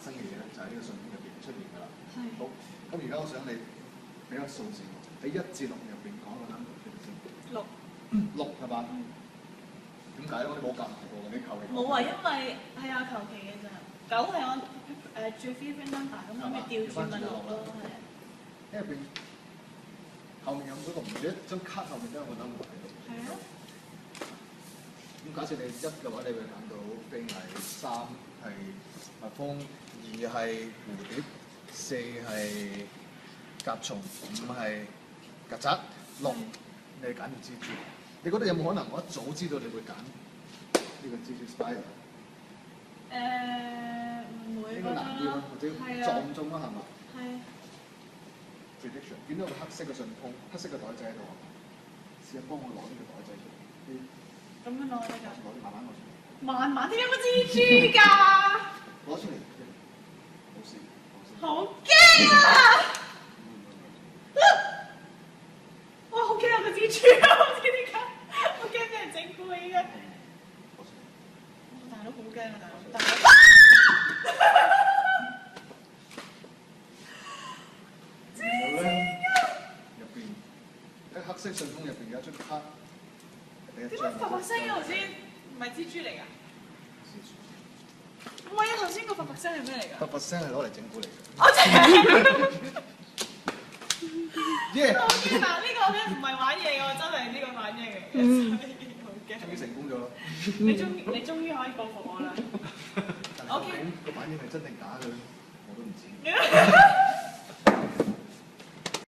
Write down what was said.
生嘅嘢咧，就喺呢個信封入邊出現㗎啦。係。好，咁而家我想你俾個數字我，喺1至6入邊講個 number 出嚟先。6。6係嘛？點解咧？我哋冇夾埋過嘅，你求其。冇啊，因為係啊，求其嘅咋。9係我最 favorite number，咁咪調轉咪6咯，係啊。因為入邊後面有嗰個唔知張卡後面都有個 number 喺度。係啊。咁假設你1嘅話，你會揀到飛蟻，3係蜜蜂，2係蝴蝶，4係甲蟲，5係曱甴，6你揀條蜘蛛。你覺得有冇可能我一早知道你會揀呢個蜘蛛 spider？唔會應該難啲咯，或者撞中啦，係嘛？係。prediction 見到個黑色嘅信封，黑色嘅袋仔喺度，試下幫我攞呢個袋仔出嚟。咁樣攞得㗎？攞啲慢慢攞出嚟。慢慢點有個蜘蛛㗎？攞出嚟，冇事，冇事。好驚啊！哇，好驚有個蜘蛛啊！唔知點解，好驚俾人整蠱啊！依家。大佬好驚啊！大佬。然後咧，入邊喺黑色信封入邊有一張卡，第一張。點解發聲嘅頭先唔係蜘蛛嚟㗎？唔係啊！頭先個發聲係咩嚟㗎？發聲係攞嚟整蠱你嘅。我正。耶！好驚啊！呢個咧唔係玩嘢嘅，真係呢個反應嚟嘅，所以好驚。終於成功咗咯！你終於可以報復我啦！但係個反應係真定假嘅，我都唔知。